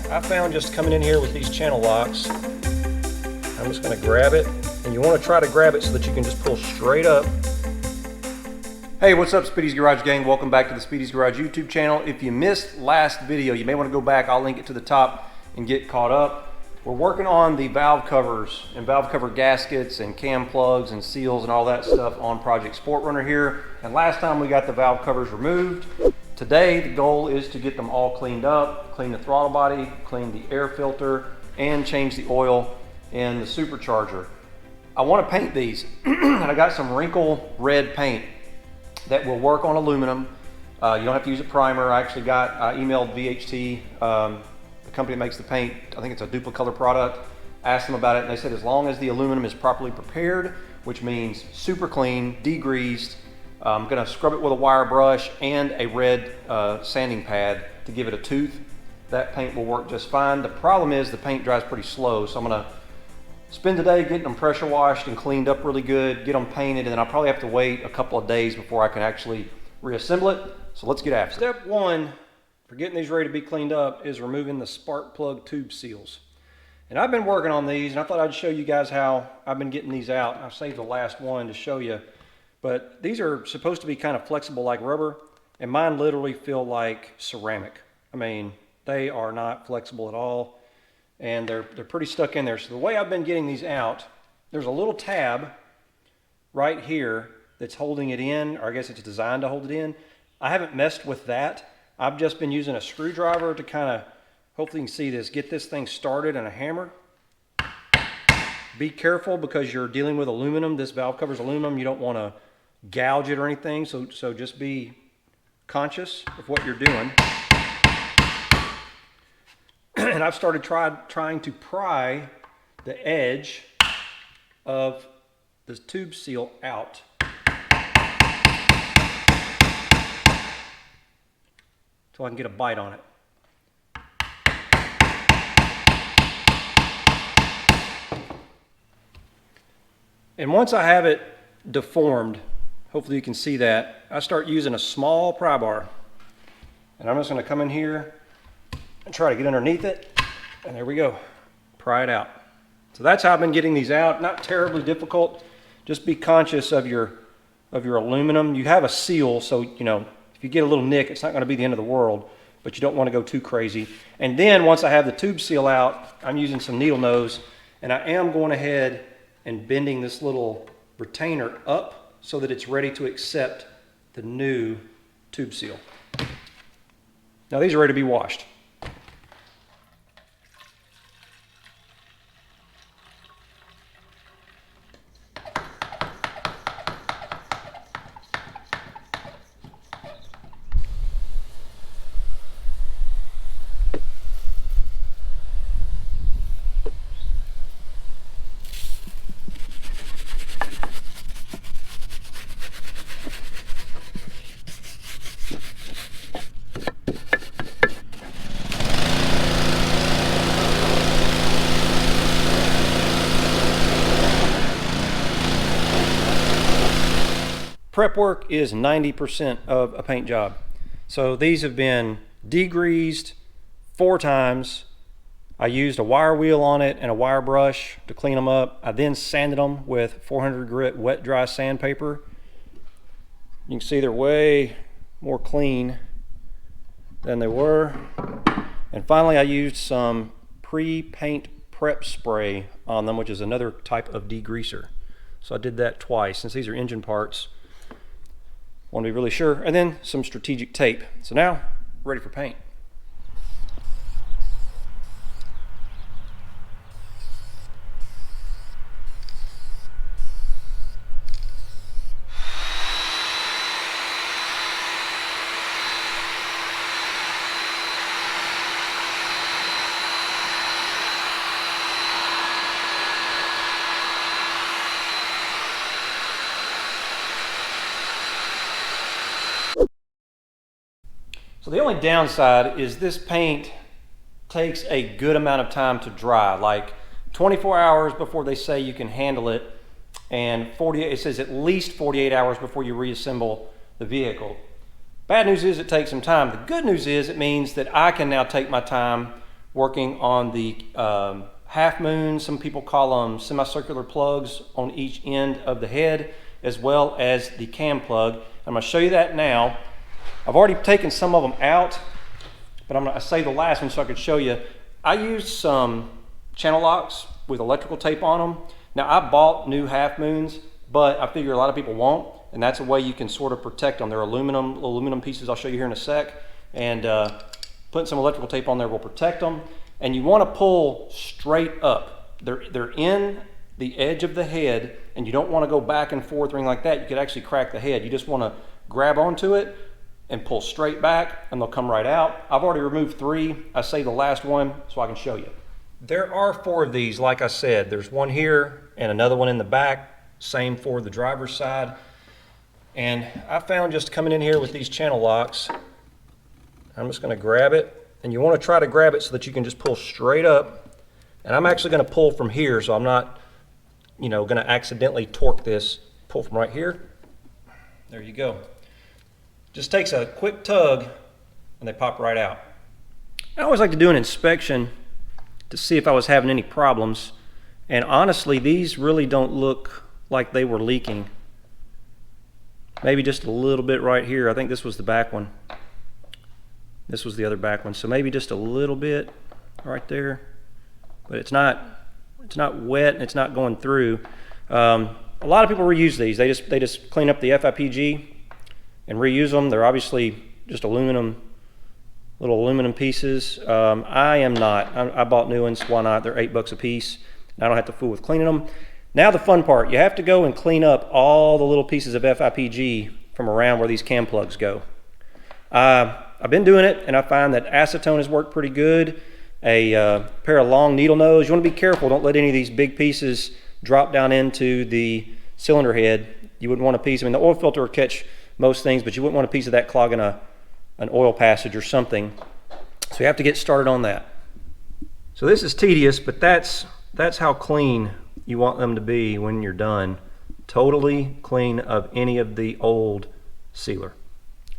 I found just coming in here with these channel locks, I'm just going to grab it, and you want to try to grab it so that you can just pull straight up. Hey, what's up, Speedy's Garage gang? Welcome back to the Speedy's Garage YouTube channel. If you missed last video, you may want to go back. I'll link it to the top and get caught up. We're working on the valve covers and valve cover gaskets and cam plugs and seals and all that stuff on Project 4Runner here. And last time we got the valve covers removed. Today, the goal is to get them all cleaned up, clean the throttle body, clean the air filter, and change the oil in the supercharger. I want to paint these, and I got some wrinkle red paint that will work on aluminum. You don't have to use a primer. I emailed VHT, the company that makes the paint. I think it's a Duplicolor product. Asked them about it, and they said as long as the aluminum is properly prepared, which means super clean, degreased, I'm gonna scrub it with a wire brush and a red sanding pad to give it a tooth. That paint will work just fine. The problem is the paint dries pretty slow, so I'm gonna spend the day getting them pressure washed and cleaned up really good, get them painted, and then I'll probably have to wait a couple of days before I can actually reassemble it. So let's get after it. Step one for getting these ready to be cleaned up is removing the spark plug tube seals. And I've been working on these, and I thought I'd show you guys how I've been getting these out. I've saved the last one to show you. But these are supposed to be kind of flexible like rubber, and mine literally feel like ceramic. I mean, they are not flexible at all, and they're pretty stuck in there. So the way I've been getting these out, there's a little tab right here that's holding it in, or I guess it's designed to hold it in. I haven't messed with that. I've just been using a screwdriver to kind of, hopefully you can see this, get this thing started, and a hammer. Be careful because you're dealing with aluminum. This valve cover's aluminum. You don't want to gouge it or anything, so just be conscious of what you're doing. And I've started trying to pry the edge of the tube seal out. So I can get a bite on it. And once I have it deformed, hopefully you can see that, I start using a small pry bar. And I'm just going to come in here and try to get underneath it. And there we go. Pry it out. So that's how I've been getting these out. Not terribly difficult. Just be conscious of your aluminum. You have a seal, so you know, if you get a little nick, it's not going to be the end of the world, but you don't want to go too crazy. And then once I have the tube seal out, I'm using some needle nose, and I am going ahead and bending this little retainer up so that it's ready to accept the new tube seal. Now these are ready to be washed. Prep work is 90% of a paint job. So these have been degreased 4 times. I used a wire wheel on it and a wire brush to clean them up. I then sanded them with 400 grit wet dry sandpaper. You can see they're way more clean than they were. And finally I used some pre-paint prep spray on them, which is another type of degreaser. So I did that twice. Since these are engine parts, want to be really sure, and then some strategic tape. So now, ready for paint. So the only downside is this paint takes a good amount of time to dry, like 24 hours before they say you can handle it, and 48, it says at least 48 hours before you reassemble the vehicle. Bad news is it takes some time. The good news is it means that I can now take my time working on the half moon, some people call them semicircular plugs on each end of the head, as well as the cam plug. I'm going to show you that now. I've already taken some of them out, but I'm going to save the last one so I could show you. I used some channel locks with electrical tape on them. Now I bought new half moons, but I figure a lot of people won't, and that's a way you can sort of protect them. They're aluminum pieces I'll show you here in a sec, and putting some electrical tape on there will protect them. And you want to pull straight up. They're in the edge of the head, and you don't want to go back and forth or anything like that. You could actually crack the head. You just want to grab onto it and pull straight back, and they'll come right out. I've already removed 3. I saved the last one so I can show you. There are 4 of these, like I said. There's one here and another one in the back. Same for the driver's side. And I found just coming in here with these channel locks, I'm just going to grab it. And you want to try to grab it so that you can just pull straight up. And I'm actually going to pull from here, so I'm not, going to accidentally torque this. Pull from right here. There you go. Just takes a quick tug and they pop right out. I always like to do an inspection to see if I was having any problems. And honestly, these really don't look like they were leaking. Maybe just a little bit right here. I think this was the back one. This was the other back one, so maybe just a little bit right there, but it's not wet and it's not going through. A lot of people reuse these. They just clean up the FIPG and reuse them. They're obviously just little aluminum pieces. I am not. I bought new ones. Why not? They're $8 a piece. I don't have to fool with cleaning them. Now the fun part: you have to go and clean up all the little pieces of FIPG from around where these cam plugs go. I've been doing it, and I find that acetone has worked pretty good. A pair of long needle nose. You want to be careful. Don't let any of these big pieces drop down into the cylinder head. You wouldn't want a piece. I mean, the oil filter will catch most things, but you wouldn't want a piece of that clogging an oil passage or something. So you have to get started on that. So this is tedious, but that's how clean you want them to be when you're done. Totally clean of any of the old sealer.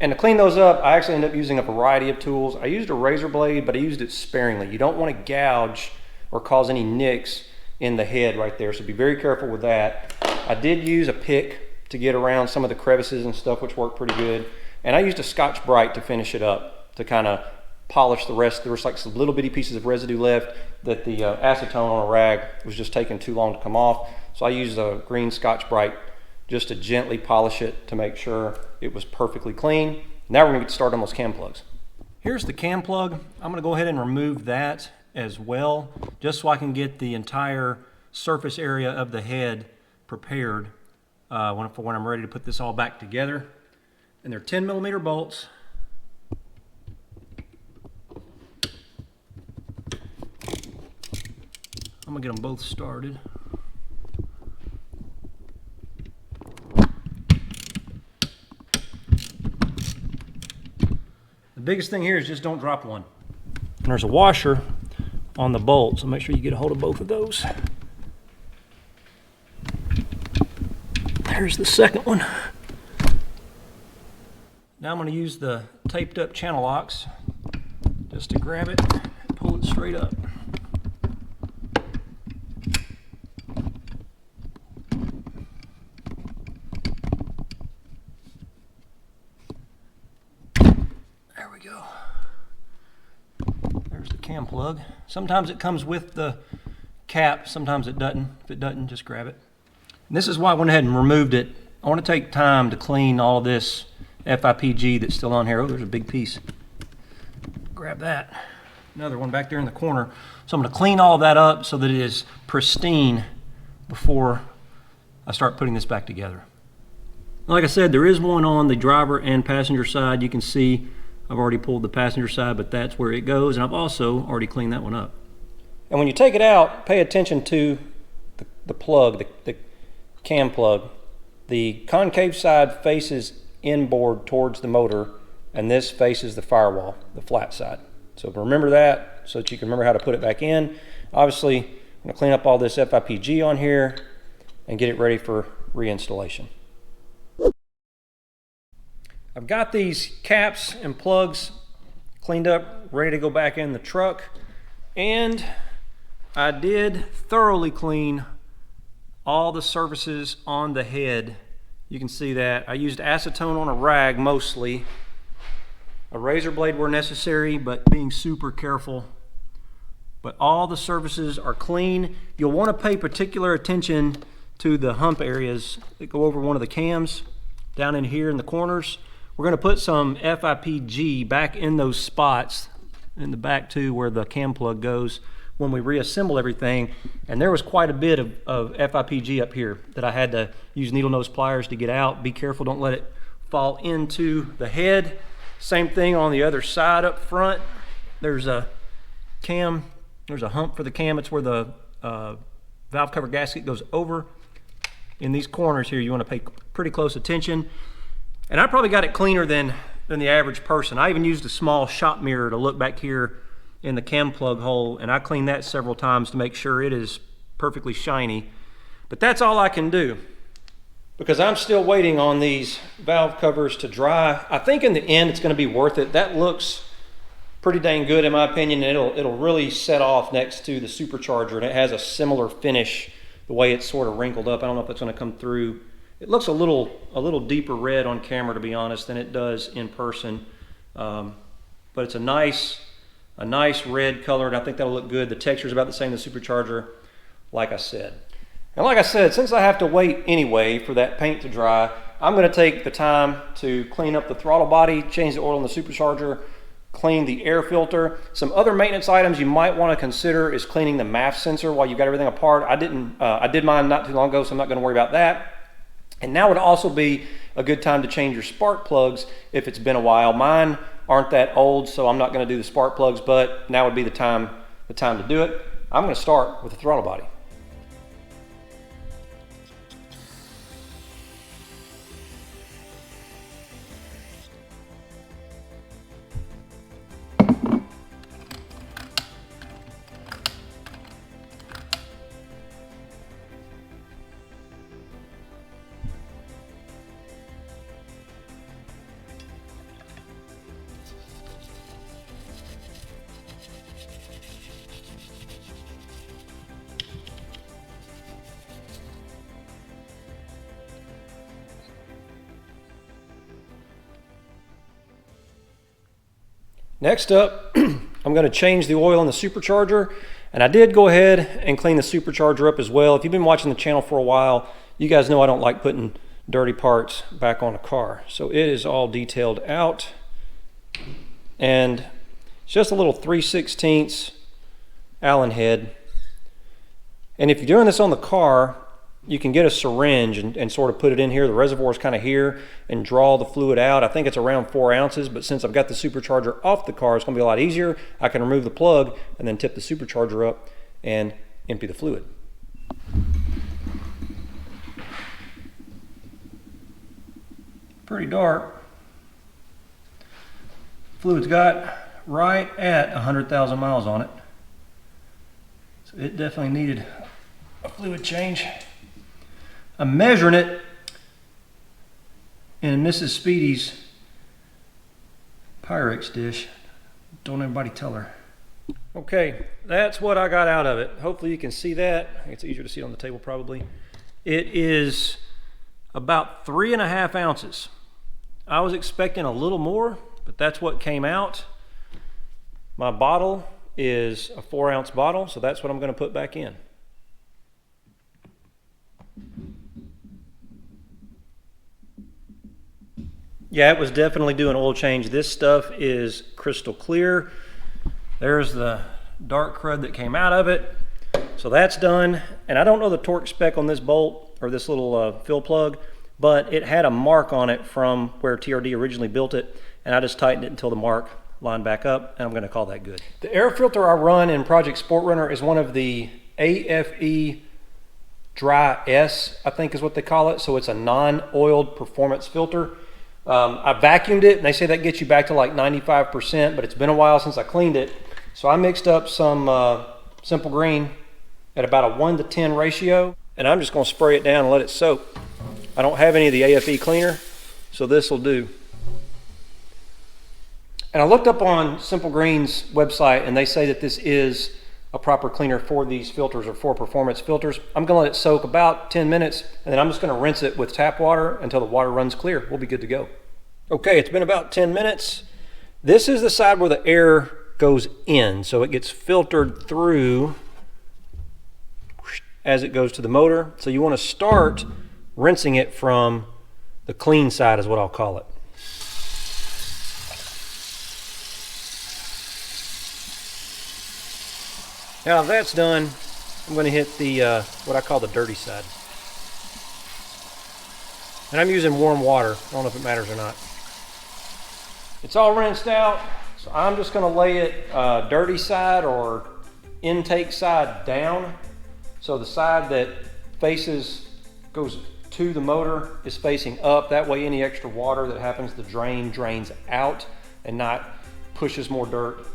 And to clean those up, I actually ended up using a variety of tools. I used a razor blade, but I used it sparingly. You don't want to gouge or cause any nicks in the head right there, so be very careful with that. I did use a pick to get around some of the crevices and stuff, which worked pretty good. And I used a Scotch-Brite to finish it up, to kind of polish the rest. There was like some little bitty pieces of residue left that the acetone on a rag was just taking too long to come off. So I used a green Scotch-Brite just to gently polish it to make sure it was perfectly clean. Now we're going to get started on those cam plugs. Here's the cam plug. I'm going to go ahead and remove that as well, just so I can get the entire surface area of the head prepared for when I'm ready to put this all back together. And they're 10mm bolts. I'm going to get them both started. The biggest thing here is just don't drop one. And there's a washer on the bolt, so make sure you get a hold of both of those. There's the second one. Now I'm going to use the taped up channel locks just to grab it and pull it straight up. There we go. There's the cam plug. Sometimes it comes with the cap, sometimes it doesn't. If it doesn't, just grab it. And this is why I went ahead and removed it. I want to take time to clean all this FIPG that's still on here. Oh, there's a big piece. Grab that. Another one back there in the corner. So I'm going to clean all of that up so that it is pristine before I start putting this back together. Like I said, there is one on the driver and passenger side. You can see I've already pulled the passenger side, but that's where it goes, and I've also already cleaned that one up. And when you take it out, pay attention to the plug, the cam plug. The concave side faces inboard towards the motor, and this faces the firewall, the flat side. So remember that so that you can remember how to put it back in. Obviously, I'm going to clean up all this FIPG on here and get it ready for reinstallation. I've got these caps and plugs cleaned up, ready to go back in the truck. And I did thoroughly clean all the surfaces on the head. You can see that. I used acetone on a rag mostly. A razor blade where necessary, but being super careful. But all the surfaces are clean. You'll want to pay particular attention to the hump areas that go over one of the cams down in here in the corners. We're going to put some FIPG back in those spots in the back too where the cam plug goes when we reassemble everything. And there was quite a bit of FIPG up here that I had to use needle nose pliers to get out. Be careful, don't let it fall into the head. Same thing on the other side up front. There's a cam, there's a hump for the cam. It's where the valve cover gasket goes over. In these corners here, you want to pay pretty close attention. And I probably got it cleaner than the average person. I even used a small shop mirror to look back here in the cam plug hole, and I cleaned that several times to make sure it is perfectly shiny. But that's all I can do, because I'm still waiting on these valve covers to dry. I think in the end it's going to be worth it. That looks pretty dang good in my opinion, and it'll really set off next to the Supercharger, and it has a similar finish the way it's sort of wrinkled up. I don't know if it's going to come through. It looks a little deeper red on camera, to be honest, than it does in person. But it's a nice red color, and I think that'll look good. The texture is about the same as the Supercharger, like I said. And like I said, since I have to wait anyway for that paint to dry, I'm going to take the time to clean up the throttle body, change the oil in the Supercharger, clean the air filter. Some other maintenance items you might want to consider is cleaning the MAF sensor while you've got everything apart. I did mine not too long ago, so I'm not going to worry about that. And now would also be a good time to change your spark plugs if it's been a while. Mine aren't that old, so I'm not going to do the spark plugs, but now would be the time to do it. I'm going to start with the throttle body. Next up, I'm going to change the oil in the Supercharger, and I did go ahead and clean the Supercharger up as well. If you've been watching the channel for a while, you guys know I don't like putting dirty parts back on a car. So it is all detailed out, and it's just a little 3/16 Allen head. And if you're doing this on the car, you can get a syringe and sort of put it in here. The reservoir is kind of here, and draw the fluid out. I think it's around 4 ounces, but since I've got the Supercharger off the car, it's going to be a lot easier. I can remove the plug and then tip the Supercharger up and empty the fluid. Pretty dark. Fluid's got right at 100,000 miles on it. So it definitely needed a fluid change. I'm measuring it, and this is Speedy's Pyrex dish. Don't everybody tell her. Okay, that's what I got out of it. Hopefully you can see that. I think it's easier to see it on the table probably. It is about 3.5 ounces. I was expecting a little more, but that's what came out. My bottle is a 4-ounce bottle, so that's what I'm going to put back in. Yeah, it was definitely doing oil change. This stuff is crystal clear. There's the dark crud that came out of it. So that's done. And I don't know the torque spec on this bolt or this little fill plug, but it had a mark on it from where TRD originally built it, and I just tightened it until the mark lined back up, and I'm going to call that good. The air filter I run in Project 4Runner is one of the AFE Dry S, I think is what they call it. So it's a non-oiled performance filter. I vacuumed it, and they say that gets you back to like 95%, but it's been a while since I cleaned it. So I mixed up some Simple Green at about a 1:10 ratio, and I'm just going to spray it down and let it soak. I don't have any of the AFE cleaner, so this will do. And I looked up on Simple Green's website, and they say that this is a proper cleaner for these filters or for performance filters. I'm gonna let it soak about 10 minutes and then I'm just gonna rinse it with tap water until the water runs clear. We'll be good to go. Okay, it's been about 10 minutes. This is the side where the air goes in, so it gets filtered through as it goes to the motor. So you want to start rinsing it from the clean side is what I'll call it. Now that's done, I'm going to hit the what I call the dirty side. And I'm using warm water. I don't know if it matters or not. It's all rinsed out, so I'm just going to lay it dirty side or intake side down. So the side that goes to the motor is facing up. That way any extra water that happens to drain drains out and not pushes more dirt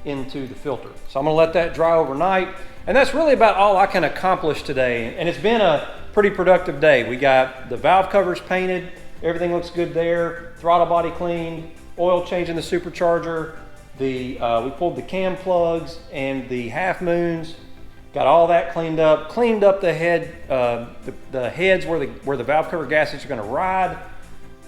into the filter. So I'm gonna let that dry overnight. And that's really about all I can accomplish today. And it's been a pretty productive day. We got the valve covers painted. Everything looks good there. Throttle body cleaned, oil change in the supercharger. We pulled the cam plugs and the half moons. Got all that cleaned up the head, the heads where the valve cover gaskets are going to ride,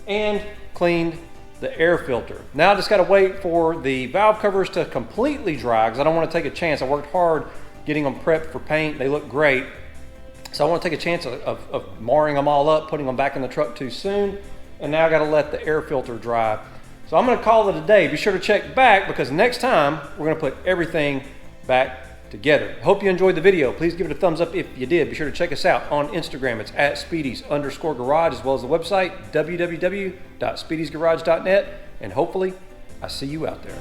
and cleaned the air filter. Now I just got to wait for the valve covers to completely dry because I don't want to take a chance. I worked hard getting them prepped for paint. They look great. So I want to take a chance of marring them all up, putting them back in the truck too soon. And now I got to let the air filter dry. So I'm going to call it a day. Be sure to check back because next time we're going to put everything back together. Hope you enjoyed the video. Please give it a thumbs up if you did. Be sure to check us out on Instagram. It's at Speedies_garage, as well as the website www.speediesgarage.net. And hopefully I see you out there.